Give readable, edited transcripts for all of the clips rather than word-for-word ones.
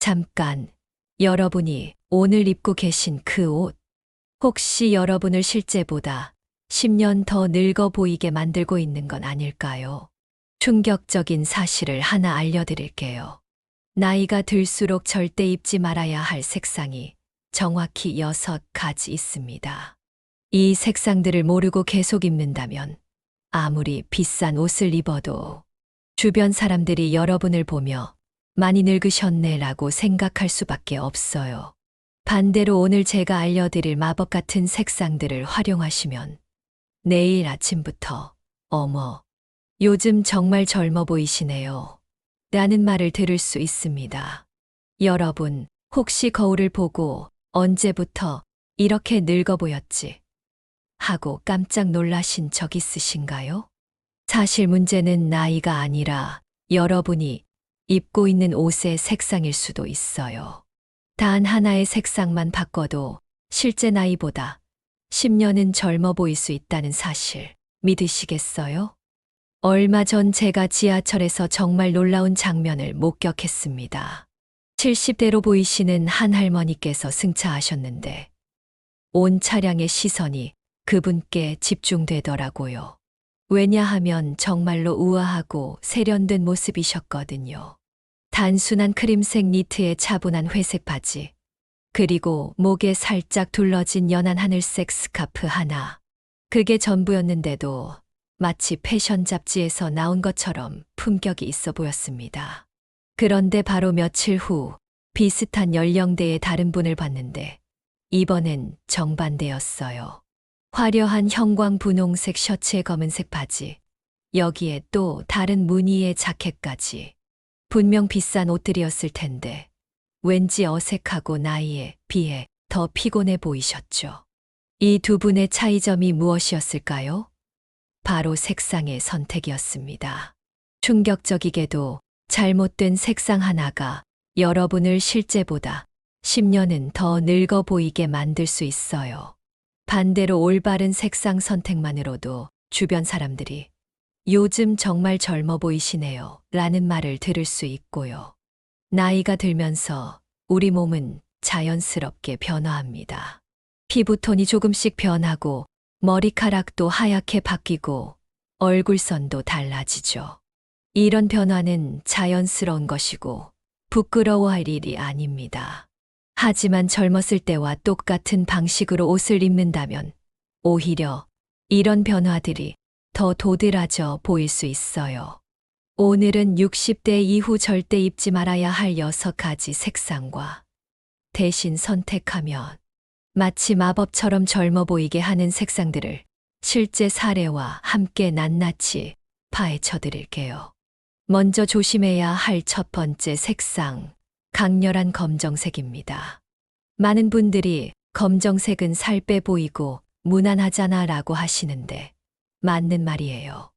잠깐, 여러분이 오늘 입고 계신 그 옷, 혹시 여러분을 실제보다 10년 더 늙어 보이게 만들고 있는 건 아닐까요? 충격적인 사실을 하나 알려드릴게요. 나이가 들수록 절대 입지 말아야 할 색상이 정확히 6가지 있습니다. 이 색상들을 모르고 계속 입는다면 아무리 비싼 옷을 입어도 주변 사람들이 여러분을 보며 많이 늙으셨네라고 생각할 수밖에 없어요. 반대로 오늘 제가 알려드릴 마법 같은 색상들을 활용하시면 내일 아침부터 어머, 요즘 정말 젊어 보이시네요. 라는 말을 들을 수 있습니다. 여러분, 혹시 거울을 보고 언제부터 이렇게 늙어 보였지? 하고 깜짝 놀라신 적 있으신가요? 사실 문제는 나이가 아니라 여러분이 입고 있는 옷의 색상일 수도 있어요. 단 하나의 색상만 바꿔도 실제 나이보다 10년은 젊어 보일 수 있다는 사실 믿으시겠어요? 얼마 전 제가 지하철에서 정말 놀라운 장면을 목격했습니다. 70대로 보이시는 한 할머니께서 승차하셨는데 온 차량의 시선이 그분께 집중되더라고요. 왜냐하면 정말로 우아하고 세련된 모습이셨거든요. 단순한 크림색 니트에 차분한 회색 바지, 그리고 목에 살짝 둘러진 연한 하늘색 스카프 하나. 그게 전부였는데도 마치 패션 잡지에서 나온 것처럼 품격이 있어 보였습니다. 그런데 바로 며칠 후 비슷한 연령대의 다른 분을 봤는데 이번엔 정반대였어요. 화려한 형광 분홍색 셔츠에 검은색 바지, 여기에 또 다른 무늬의 자켓까지. 분명 비싼 옷들이었을 텐데 왠지 어색하고 나이에 비해 더 피곤해 보이셨죠. 이 두 분의 차이점이 무엇이었을까요? 바로 색상의 선택이었습니다. 충격적이게도 잘못된 색상 하나가 여러분을 실제보다 10년은 더 늙어 보이게 만들 수 있어요. 반대로 올바른 색상 선택만으로도 주변 사람들이 요즘 정말 젊어 보이시네요 라는 말을 들을 수 있고요. 나이가 들면서 우리 몸은 자연스럽게 변화합니다. 피부톤이 조금씩 변하고 머리카락도 하얗게 바뀌고 얼굴선도 달라지죠. 이런 변화는 자연스러운 것이고 부끄러워할 일이 아닙니다. 하지만 젊었을 때와 똑같은 방식으로 옷을 입는다면 오히려 이런 변화들이 더 도드라져 보일 수 있어요. 오늘은 60대 이후 절대 입지 말아야 할 6가지 색상과 대신 선택하면 마치 마법처럼 젊어 보이게 하는 색상들을 실제 사례와 함께 낱낱이 파헤쳐 드릴게요. 먼저 조심해야 할 첫 번째 색상, 강렬한 검정색입니다. 많은 분들이 검정색은 살 빼 보이고 무난하잖아 라고 하시는데 맞는 말이에요.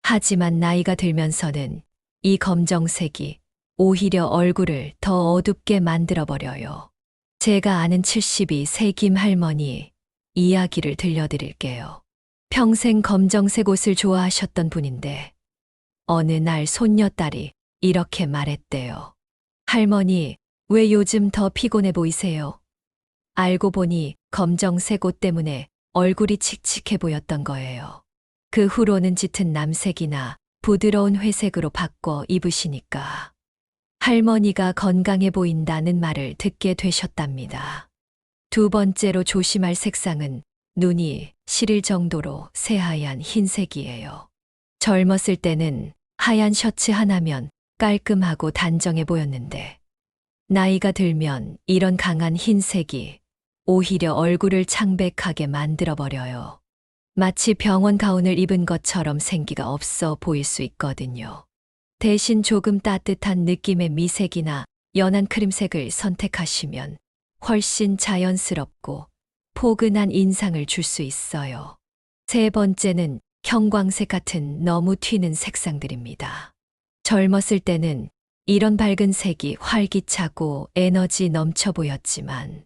하지만 나이가 들면서는 이 검정색이 오히려 얼굴을 더 어둡게 만들어버려요. 제가 아는 72세 김 할머니 이야기를 들려드릴게요. 평생 검정색 옷을 좋아하셨던 분인데 어느 날 손녀딸이 이렇게 말했대요. 할머니, 왜 요즘 더 피곤해 보이세요? 알고 보니 검정색 옷 때문에 얼굴이 칙칙해 보였던 거예요. 그 후로는 짙은 남색이나 부드러운 회색으로 바꿔 입으시니까 할머니가 건강해 보인다는 말을 듣게 되셨답니다. 두 번째로 조심할 색상은 눈이 시릴 정도로 새하얀 흰색이에요. 젊었을 때는 하얀 셔츠 하나면 깔끔하고 단정해 보였는데 나이가 들면 이런 강한 흰색이 오히려 얼굴을 창백하게 만들어버려요. 마치 병원 가운을 입은 것처럼 생기가 없어 보일 수 있거든요. 대신 조금 따뜻한 느낌의 미색이나 연한 크림색을 선택하시면 훨씬 자연스럽고 포근한 인상을 줄 수 있어요. 세 번째는 형광색 같은 너무 튀는 색상들입니다. 젊었을 때는 이런 밝은 색이 활기차고 에너지 넘쳐 보였지만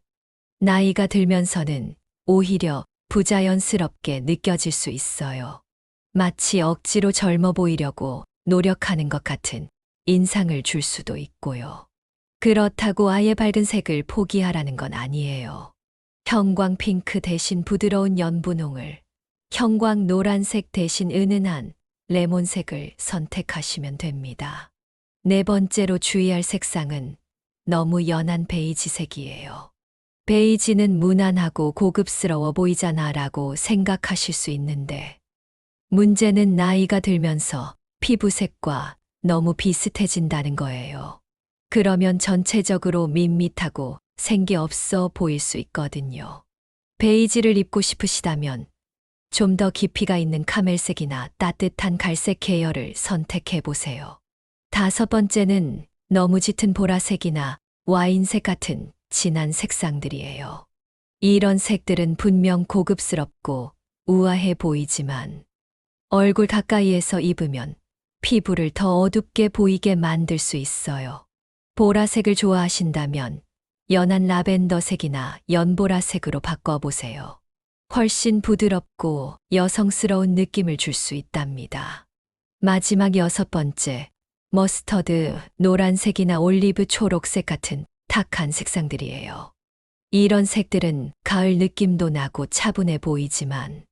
나이가 들면서는 오히려 부자연스럽게 느껴질 수 있어요. 마치 억지로 젊어 보이려고 노력하는 것 같은 인상을 줄 수도 있고요. 그렇다고 아예 밝은 색을 포기하라는 건 아니에요. 형광 핑크 대신 부드러운 연분홍을, 형광 노란색 대신 은은한 레몬색을 선택하시면 됩니다. 네 번째로 주의할 색상은 너무 연한 베이지색이에요. 베이지는 무난하고 고급스러워 보이잖아 라고 생각하실 수 있는데, 문제는 나이가 들면서 피부색과 너무 비슷해진다는 거예요. 그러면 전체적으로 밋밋하고 생기 없어 보일 수 있거든요. 베이지를 입고 싶으시다면 좀 더 깊이가 있는 카멜색이나 따뜻한 갈색 계열을 선택해 보세요. 다섯 번째는 너무 짙은 보라색이나 와인색 같은 진한 색상들이에요. 이런 색들은 분명 고급스럽고 우아해 보이지만 얼굴 가까이에서 입으면 피부를 더 어둡게 보이게 만들 수 있어요. 보라색을 좋아하신다면 연한 라벤더색이나 연보라색으로 바꿔보세요. 훨씬 부드럽고 여성스러운 느낌을 줄 수 있답니다. 마지막 여섯 번째, 머스터드, 노란색이나 올리브 초록색 같은 탁한 색상들이에요. 이런 색들은 가을 느낌도 나고 차분해 보이지만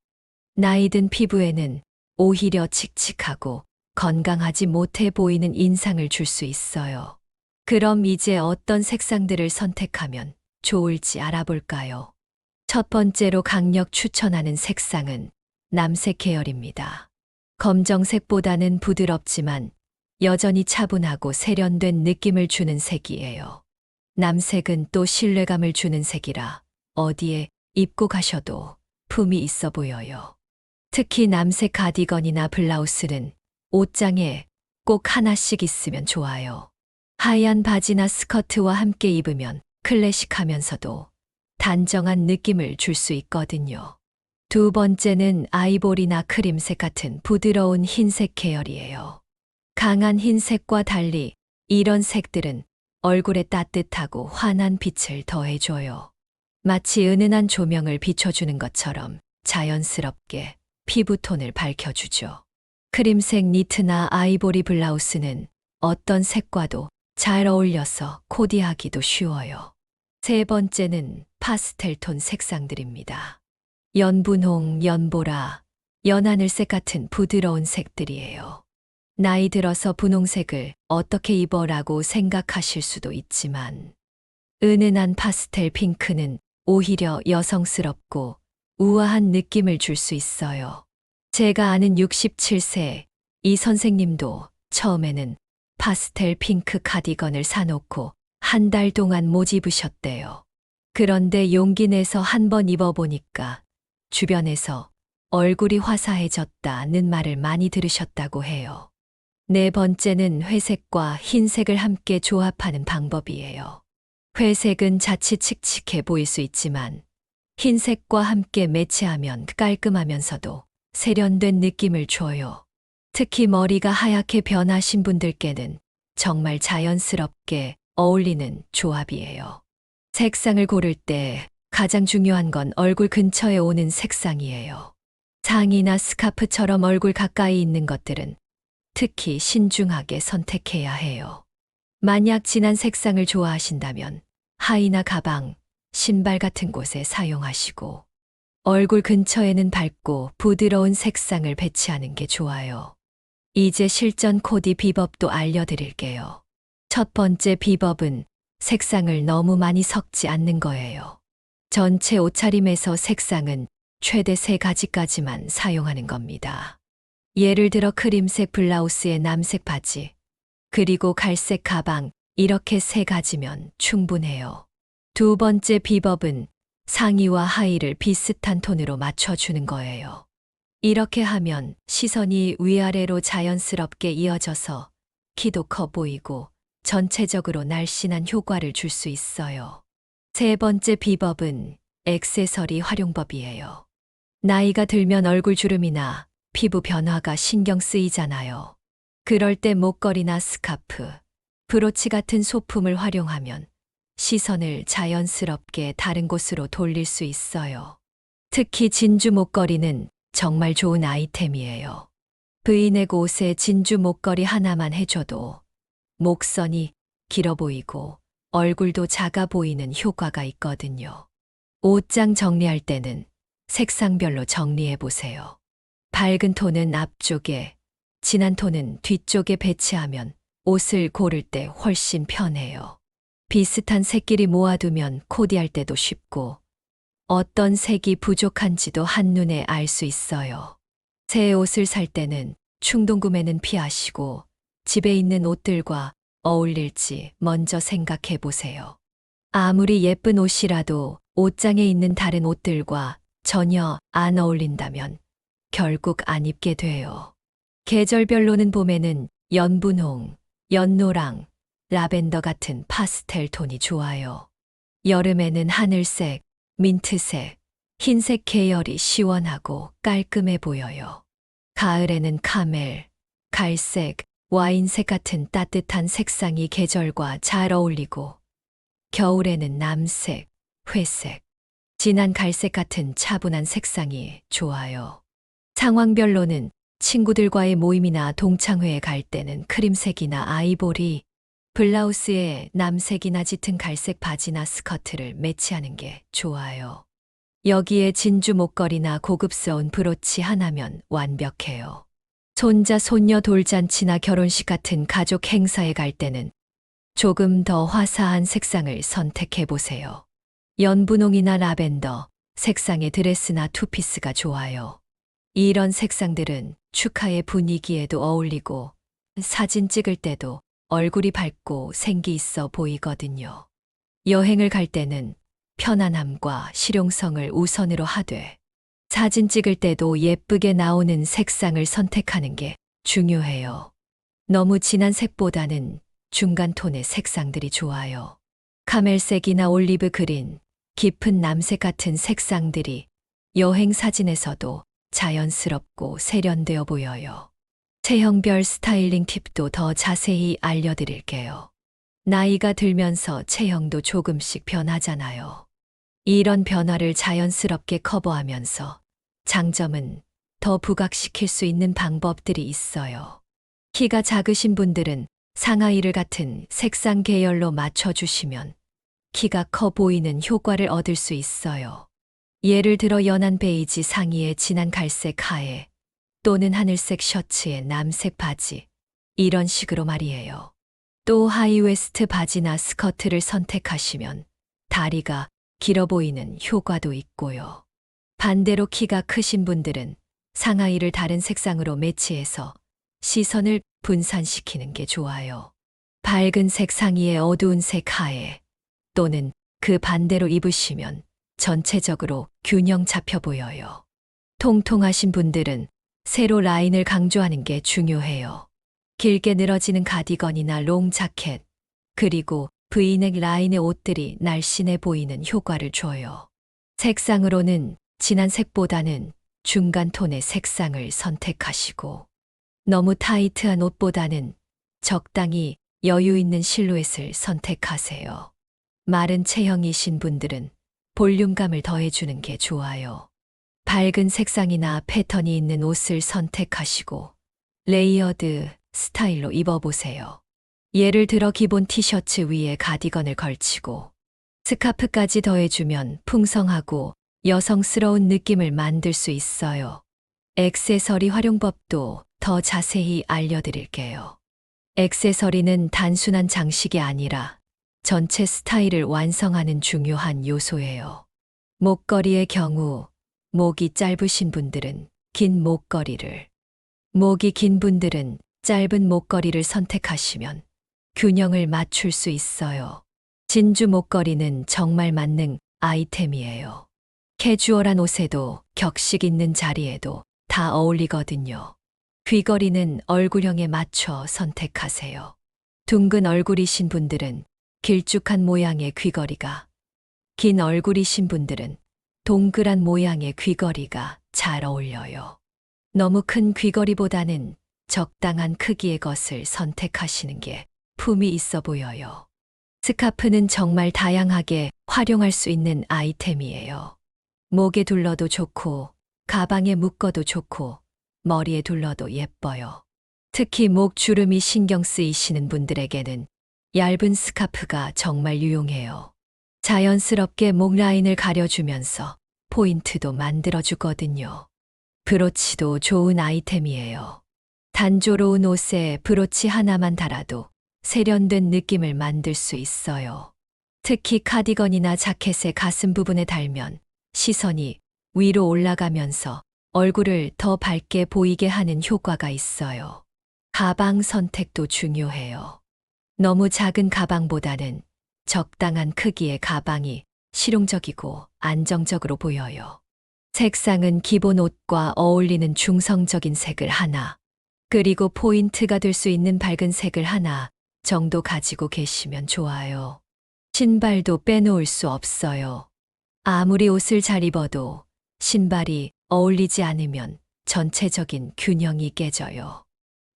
나이 든 피부에는 오히려 칙칙하고 건강하지 못해 보이는 인상을 줄 수 있어요. 그럼 이제 어떤 색상들을 선택하면 좋을지 알아볼까요? 첫 번째로 강력 추천하는 색상은 남색 계열입니다. 검정색보다는 부드럽지만 여전히 차분하고 세련된 느낌을 주는 색이에요. 남색은 또 신뢰감을 주는 색이라 어디에 입고 가셔도 품이 있어 보여요. 특히 남색 가디건이나 블라우스는 옷장에 꼭 하나씩 있으면 좋아요. 하얀 바지나 스커트와 함께 입으면 클래식하면서도 단정한 느낌을 줄 수 있거든요. 두 번째는 아이보리나 크림색 같은 부드러운 흰색 계열이에요. 강한 흰색과 달리 이런 색들은 얼굴에 따뜻하고 환한 빛을 더해줘요. 마치 은은한 조명을 비춰주는 것처럼 자연스럽게 피부톤을 밝혀주죠. 크림색 니트나 아이보리 블라우스는 어떤 색과도 잘 어울려서 코디하기도 쉬워요. 세 번째는 파스텔톤 색상들입니다. 연분홍, 연보라, 연하늘색 같은 부드러운 색들이에요. 나이 들어서 분홍색을 어떻게 입어라고 생각하실 수도 있지만 은은한 파스텔 핑크는 오히려 여성스럽고 우아한 느낌을 줄 수 있어요. 제가 아는 67세 이 선생님도 처음에는 파스텔 핑크 카디건을 사놓고 한 달 동안 못 입으셨대요. 그런데 용기 내서 한번 입어보니까 주변에서 얼굴이 화사해졌다는 말을 많이 들으셨다고 해요. 네 번째는 회색과 흰색을 함께 조합하는 방법이에요. 회색은 자칫 칙칙해 보일 수 있지만 흰색과 함께 매치하면 깔끔하면서도 세련된 느낌을 줘요. 특히 머리가 하얗게 변하신 분들께는 정말 자연스럽게 어울리는 조합이에요. 색상을 고를 때 가장 중요한 건 얼굴 근처에 오는 색상이에요. 상의나 스카프처럼 얼굴 가까이 있는 것들은 특히 신중하게 선택해야 해요. 만약 진한 색상을 좋아하신다면 하의나 가방, 신발 같은 곳에 사용하시고 얼굴 근처에는 밝고 부드러운 색상을 배치하는 게 좋아요. 이제 실전 코디 비법도 알려드릴게요. 첫 번째 비법은 색상을 너무 많이 섞지 않는 거예요. 전체 옷차림에서 색상은 최대 3가지까지만 사용하는 겁니다. 예를 들어 크림색 블라우스에 남색 바지, 그리고 갈색 가방, 이렇게 3가지면 충분해요. 두 번째 비법은 상의와 하의를 비슷한 톤으로 맞춰주는 거예요. 이렇게 하면 시선이 위아래로 자연스럽게 이어져서 키도 커 보이고 전체적으로 날씬한 효과를 줄 수 있어요. 세 번째 비법은 액세서리 활용법이에요. 나이가 들면 얼굴 주름이나 피부 변화가 신경 쓰이잖아요. 그럴 때 목걸이나 스카프, 브로치 같은 소품을 활용하면 시선을 자연스럽게 다른 곳으로 돌릴 수 있어요. 특히 진주 목걸이는 정말 좋은 아이템이에요. 브이넥 옷에 진주 목걸이 하나만 해줘도 목선이 길어 보이고 얼굴도 작아 보이는 효과가 있거든요. 옷장 정리할 때는 색상별로 정리해 보세요. 밝은 톤은 앞쪽에, 진한 톤은 뒤쪽에 배치하면 옷을 고를 때 훨씬 편해요. 비슷한 색끼리 모아두면 코디할 때도 쉽고 어떤 색이 부족한지도 한눈에 알 수 있어요. 새 옷을 살 때는 충동 구매는 피하시고 집에 있는 옷들과 어울릴지 먼저 생각해 보세요. 아무리 예쁜 옷이라도 옷장에 있는 다른 옷들과 전혀 안 어울린다면 결국 안 입게 돼요. 계절별로는 봄에는 연분홍, 연노랑, 라벤더 같은 파스텔 톤이 좋아요. 여름에는 하늘색, 민트색, 흰색 계열이 시원하고 깔끔해 보여요. 가을에는 카멜, 갈색, 와인색 같은 따뜻한 색상이 계절과 잘 어울리고, 겨울에는 남색, 회색, 진한 갈색 같은 차분한 색상이 좋아요. 상황별로는 친구들과의 모임이나 동창회에 갈 때는 크림색이나 아이보리, 블라우스에 남색이나 짙은 갈색 바지나 스커트를 매치하는 게 좋아요. 여기에 진주 목걸이나 고급스러운 브로치 하나면 완벽해요. 손자, 손녀 돌잔치나 결혼식 같은 가족 행사에 갈 때는 조금 더 화사한 색상을 선택해 보세요. 연분홍이나 라벤더, 색상의 드레스나 투피스가 좋아요. 이런 색상들은 축하의 분위기에도 어울리고 사진 찍을 때도 얼굴이 밝고 생기 있어 보이거든요. 여행을 갈 때는 편안함과 실용성을 우선으로 하되 사진 찍을 때도 예쁘게 나오는 색상을 선택하는 게 중요해요. 너무 진한 색보다는 중간 톤의 색상들이 좋아요. 카멜색이나 올리브 그린, 깊은 남색 같은 색상들이 여행 사진에서도 자연스럽고 세련되어 보여요. 체형별 스타일링 팁도 더 자세히 알려드릴게요. 나이가 들면서 체형도 조금씩 변하잖아요. 이런 변화를 자연스럽게 커버하면서 장점은 더 부각시킬 수 있는 방법들이 있어요. 키가 작으신 분들은 상하이를 같은 색상 계열로 맞춰주시면 키가 커 보이는 효과를 얻을 수 있어요. 예를 들어 연한 베이지 상의에 진한 갈색 하에 또는 하늘색 셔츠에 남색 바지, 이런 식으로 말이에요. 또 하이웨스트 바지나 스커트를 선택하시면 다리가 길어 보이는 효과도 있고요. 반대로 키가 크신 분들은 상하이를 다른 색상으로 매치해서 시선을 분산시키는 게 좋아요. 밝은 색 상의에 어두운 색 하에 또는 그 반대로 입으시면 전체적으로 균형 잡혀 보여요. 통통하신 분들은 세로 라인을 강조하는 게 중요해요. 길게 늘어지는 가디건이나 롱 자켓, 그리고 V넥 라인의 옷들이 날씬해 보이는 효과를 줘요. 색상으로는 진한 색보다는 중간 톤의 색상을 선택하시고, 너무 타이트한 옷보다는 적당히 여유 있는 실루엣을 선택하세요. 마른 체형이신 분들은 볼륨감을 더해주는 게 좋아요. 밝은 색상이나 패턴이 있는 옷을 선택하시고 레이어드 스타일로 입어보세요. 예를 들어 기본 티셔츠 위에 가디건을 걸치고 스카프까지 더해주면 풍성하고 여성스러운 느낌을 만들 수 있어요. 액세서리 활용법도 더 자세히 알려드릴게요. 액세서리는 단순한 장식이 아니라 전체 스타일을 완성하는 중요한 요소예요. 목걸이의 경우 목이 짧으신 분들은 긴 목걸이를, 목이 긴 분들은 짧은 목걸이를 선택하시면 균형을 맞출 수 있어요. 진주 목걸이는 정말 만능 아이템이에요. 캐주얼한 옷에도 격식 있는 자리에도 다 어울리거든요. 귀걸이는 얼굴형에 맞춰 선택하세요. 둥근 얼굴이신 분들은 길쭉한 모양의 귀걸이가, 긴 얼굴이신 분들은 동그란 모양의 귀걸이가 잘 어울려요. 너무 큰 귀걸이보다는 적당한 크기의 것을 선택하시는 게 품이 있어 보여요. 스카프는 정말 다양하게 활용할 수 있는 아이템이에요. 목에 둘러도 좋고, 가방에 묶어도 좋고, 머리에 둘러도 예뻐요. 특히 목 주름이 신경 쓰이시는 분들에게는 얇은 스카프가 정말 유용해요. 자연스럽게 목 라인을 가려주면서 포인트도 만들어주거든요. 브로치도 좋은 아이템이에요. 단조로운 옷에 브로치 하나만 달아도 세련된 느낌을 만들 수 있어요. 특히 카디건이나 자켓의 가슴 부분에 달면 시선이 위로 올라가면서 얼굴을 더 밝게 보이게 하는 효과가 있어요. 가방 선택도 중요해요. 너무 작은 가방보다는 적당한 크기의 가방이 실용적이고 안정적으로 보여요. 색상은 기본 옷과 어울리는 중성적인 색을 하나, 그리고 포인트가 될 수 있는 밝은 색을 하나 정도 가지고 계시면 좋아요. 신발도 빼놓을 수 없어요. 아무리 옷을 잘 입어도 신발이 어울리지 않으면 전체적인 균형이 깨져요.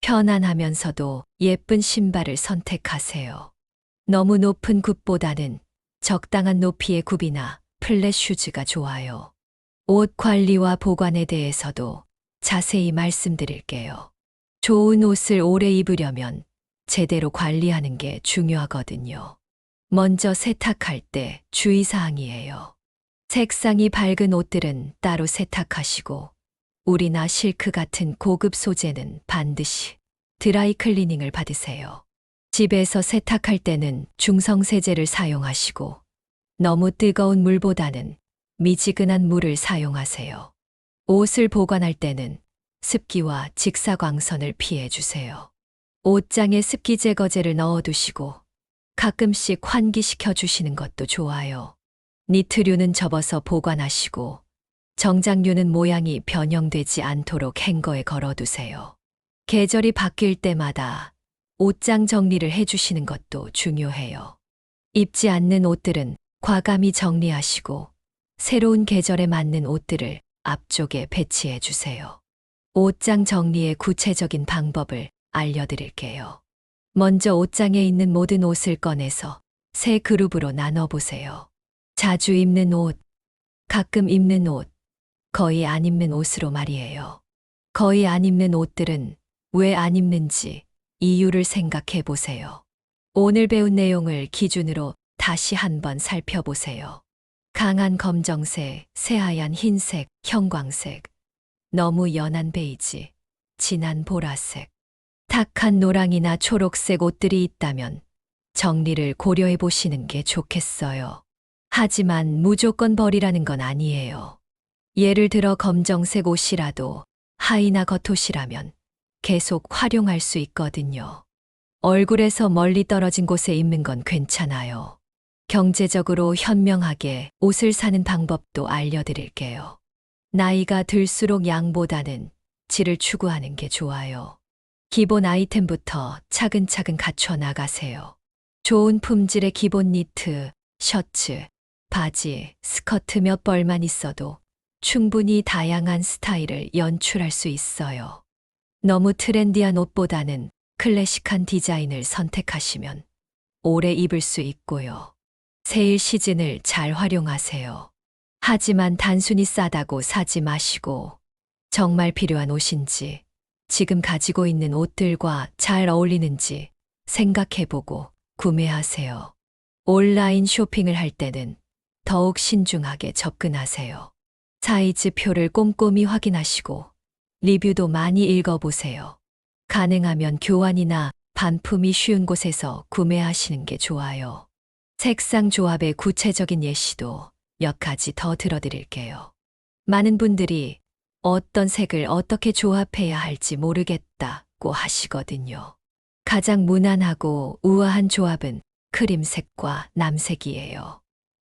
편안하면서도 예쁜 신발을 선택하세요. 너무 높은 굽보다는 적당한 높이의 굽이나 플랫 슈즈가 좋아요. 옷 관리와 보관에 대해서도 자세히 말씀드릴게요. 좋은 옷을 오래 입으려면 제대로 관리하는 게 중요하거든요. 먼저 세탁할 때 주의사항이에요. 색상이 밝은 옷들은 따로 세탁하시고, 울이나 실크 같은 고급 소재는 반드시 드라이 클리닝을 받으세요. 집에서 세탁할 때는 중성 세제를 사용하시고, 너무 뜨거운 물보다는 미지근한 물을 사용하세요. 옷을 보관할 때는 습기와 직사광선을 피해 주세요. 옷장에 습기 제거제를 넣어두시고 가끔씩 환기시켜 주시는 것도 좋아요. 니트류는 접어서 보관하시고 정장류는 모양이 변형되지 않도록 행거에 걸어두세요. 계절이 바뀔 때마다 옷장 정리를 해주시는 것도 중요해요. 입지 않는 옷들은 과감히 정리하시고 새로운 계절에 맞는 옷들을 앞쪽에 배치해 주세요. 옷장 정리의 구체적인 방법을 알려드릴게요. 먼저 옷장에 있는 모든 옷을 꺼내서 세 그룹으로 나눠보세요. 자주 입는 옷, 가끔 입는 옷, 거의 안 입는 옷으로 말이에요. 거의 안 입는 옷들은 왜 안 입는지 이유를 생각해 보세요. 오늘 배운 내용을 기준으로 다시 한번 살펴보세요. 강한 검정색, 새하얀 흰색, 형광색, 너무 연한 베이지, 진한 보라색, 탁한 노랑이나 초록색 옷들이 있다면 정리를 고려해 보시는 게 좋겠어요. 하지만 무조건 버리라는 건 아니에요. 예를 들어 검정색 옷이라도 하의나 겉옷이라면 계속 활용할 수 있거든요. 얼굴에서 멀리 떨어진 곳에 입는 건 괜찮아요. 경제적으로 현명하게 옷을 사는 방법도 알려드릴게요. 나이가 들수록 양보다는 질을 추구하는 게 좋아요. 기본 아이템부터 차근차근 갖춰 나가세요. 좋은 품질의 기본 니트, 셔츠, 바지, 스커트 몇 벌만 있어도 충분히 다양한 스타일을 연출할 수 있어요. 너무 트렌디한 옷보다는 클래식한 디자인을 선택하시면 오래 입을 수 있고요. 세일 시즌을 잘 활용하세요. 하지만 단순히 싸다고 사지 마시고 정말 필요한 옷인지 지금 가지고 있는 옷들과 잘 어울리는지 생각해보고 구매하세요. 온라인 쇼핑을 할 때는 더욱 신중하게 접근하세요. 사이즈표를 꼼꼼히 확인하시고 리뷰도 많이 읽어보세요. 가능하면 교환이나 반품이 쉬운 곳에서 구매하시는 게 좋아요. 색상 조합의 구체적인 예시도 몇 가지 더 들어드릴게요. 많은 분들이 어떤 색을 어떻게 조합해야 할지 모르겠다고 하시거든요. 가장 무난하고 우아한 조합은 크림색과 남색이에요.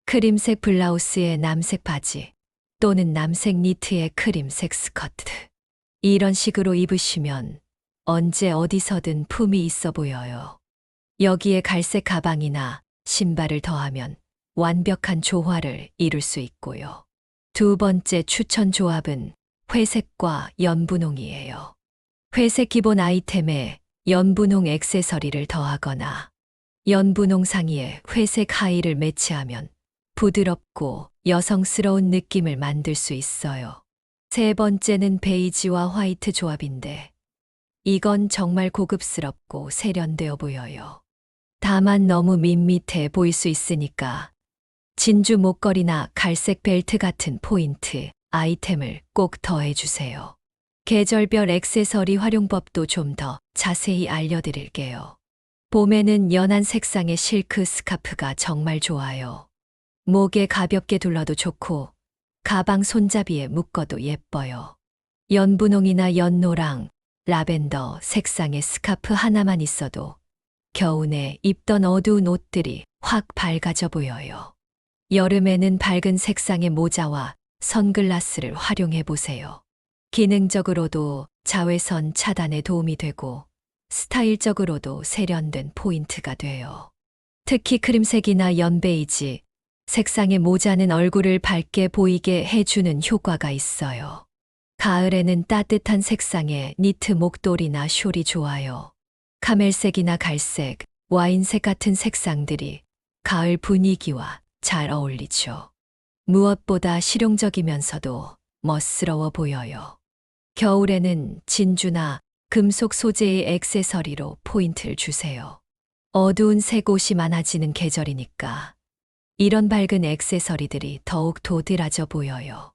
크림색 블라우스에 남색 바지 또는 남색 니트에 크림색 스커트. 이런 식으로 입으시면 언제 어디서든 품이 있어 보여요. 여기에 갈색 가방이나 신발을 더하면 완벽한 조화를 이룰 수 있고요. 두 번째 추천 조합은 회색과 연분홍이에요. 회색 기본 아이템에 연분홍 액세서리를 더하거나 연분홍 상의에 회색 하의를 매치하면 부드럽고 여성스러운 느낌을 만들 수 있어요. 세 번째는 베이지와 화이트 조합인데 이건 정말 고급스럽고 세련되어 보여요. 다만 너무 밋밋해 보일 수 있으니까 진주 목걸이나 갈색 벨트 같은 포인트 아이템을 꼭 더해주세요. 계절별 액세서리 활용법도 좀 더 자세히 알려드릴게요. 봄에는 연한 색상의 실크 스카프가 정말 좋아요. 목에 가볍게 둘러도 좋고 가방 손잡이에 묶어도 예뻐요. 연분홍이나 연노랑, 라벤더 색상의 스카프 하나만 있어도 겨우내 입던 어두운 옷들이 확 밝아져 보여요. 여름에는 밝은 색상의 모자와 선글라스를 활용해 보세요. 기능적으로도 자외선 차단에 도움이 되고 스타일적으로도 세련된 포인트가 돼요. 특히 크림색이나 연베이지 색상의 모자는 얼굴을 밝게 보이게 해주는 효과가 있어요. 가을에는 따뜻한 색상의 니트 목도리나 숄이 좋아요. 카멜색이나 갈색, 와인색 같은 색상들이 가을 분위기와 잘 어울리죠. 무엇보다 실용적이면서도 멋스러워 보여요. 겨울에는 진주나 금속 소재의 액세서리로 포인트를 주세요. 어두운 색 옷이 많아지는 계절이니까 이런 밝은 액세서리들이 더욱 도드라져 보여요.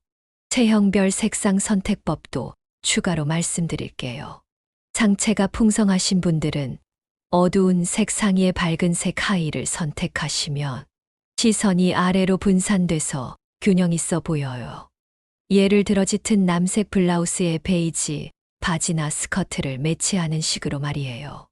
체형별 색상 선택법도 추가로 말씀드릴게요. 상체가 풍성하신 분들은 어두운 색 상의에 밝은 색 하의를 선택하시면 시선이 아래로 분산돼서 균형 있어 보여요. 예를 들어 짙은 남색 블라우스에 베이지 바지나 스커트를 매치하는 식으로 말이에요.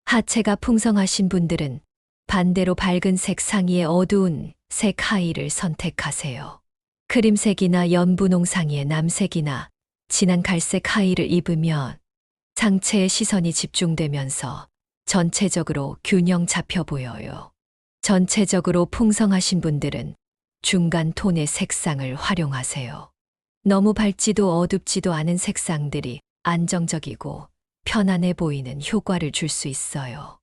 하체가 풍성하신 분들은 반대로 밝은 색 상의에 어두운 색 하의를 선택하세요. 크림색이나 연분홍 상의에 남색이나 진한 갈색 하의를 입으면 상체에 시선이 집중되면서 전체적으로 균형 잡혀 보여요. 전체적으로 풍성하신 분들은 중간 톤의 색상을 활용하세요. 너무 밝지도 어둡지도 않은 색상들이 안정적이고 편안해 보이는 효과를 줄 수 있어요.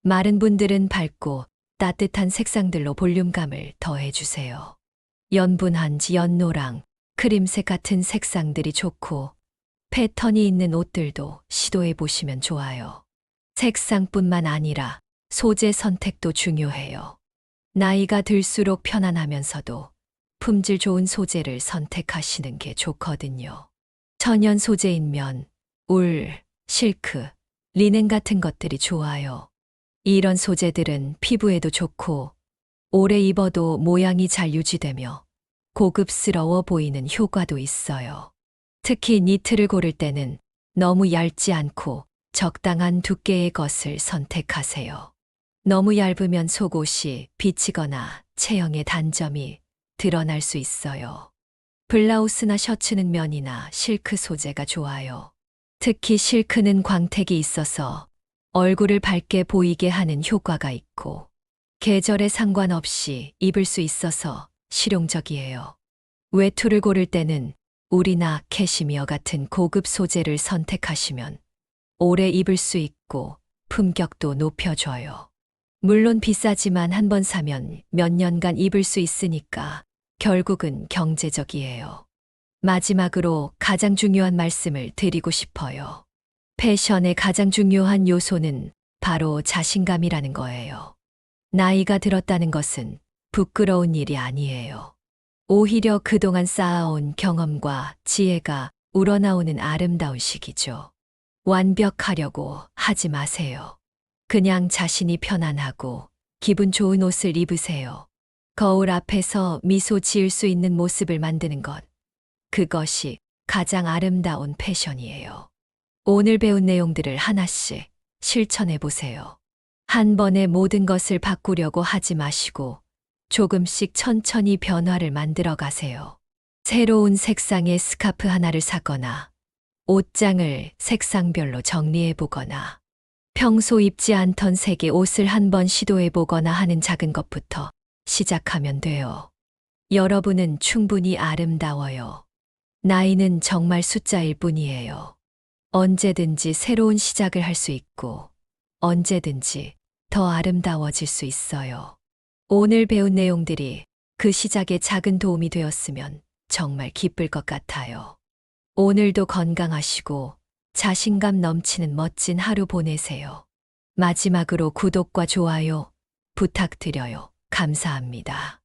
마른 분들은 밝고 따뜻한 색상들로 볼륨감을 더해주세요. 연분한지 연노랑, 크림색 같은 색상들이 좋고 패턴이 있는 옷들도 시도해 보시면 좋아요. 색상뿐만 아니라 소재 선택도 중요해요. 나이가 들수록 편안하면서도 품질 좋은 소재를 선택하시는 게 좋거든요. 천연 소재인 면, 울, 실크, 리넨 같은 것들이 좋아요. 이런 소재들은 피부에도 좋고 오래 입어도 모양이 잘 유지되며 고급스러워 보이는 효과도 있어요. 특히 니트를 고를 때는 너무 얇지 않고 적당한 두께의 것을 선택하세요. 너무 얇으면 속옷이 비치거나 체형의 단점이 드러날 수 있어요. 블라우스나 셔츠는 면이나 실크 소재가 좋아요. 특히 실크는 광택이 있어서 얼굴을 밝게 보이게 하는 효과가 있고 계절에 상관없이 입을 수 있어서 실용적이에요. 외투를 고를 때는 울이나 캐시미어 같은 고급 소재를 선택하시면 오래 입을 수 있고 품격도 높여줘요. 물론 비싸지만 한 번 사면 몇 년간 입을 수 있으니까 결국은 경제적이에요. 마지막으로 가장 중요한 말씀을 드리고 싶어요. 패션의 가장 중요한 요소는 바로 자신감이라는 거예요. 나이가 들었다는 것은 부끄러운 일이 아니에요. 오히려 그동안 쌓아온 경험과 지혜가 우러나오는 아름다운 시기죠. 완벽하려고 하지 마세요. 그냥 자신이 편안하고 기분 좋은 옷을 입으세요. 거울 앞에서 미소 지을 수 있는 모습을 만드는 것. 그것이 가장 아름다운 패션이에요. 오늘 배운 내용들을 하나씩 실천해 보세요. 한 번에 모든 것을 바꾸려고 하지 마시고 조금씩 천천히 변화를 만들어 가세요. 새로운 색상의 스카프 하나를 사거나 옷장을 색상별로 정리해 보거나 평소 입지 않던 색의 옷을 한번 시도해 보거나 하는 작은 것부터 시작하면 돼요. 여러분은 충분히 아름다워요. 나이는 정말 숫자일 뿐이에요. 언제든지 새로운 시작을 할 수 있고 언제든지 더 아름다워질 수 있어요. 오늘 배운 내용들이 그 시작에 작은 도움이 되었으면 정말 기쁠 것 같아요. 오늘도 건강하시고 자신감 넘치는 멋진 하루 보내세요. 마지막으로 구독과 좋아요 부탁드려요. 감사합니다.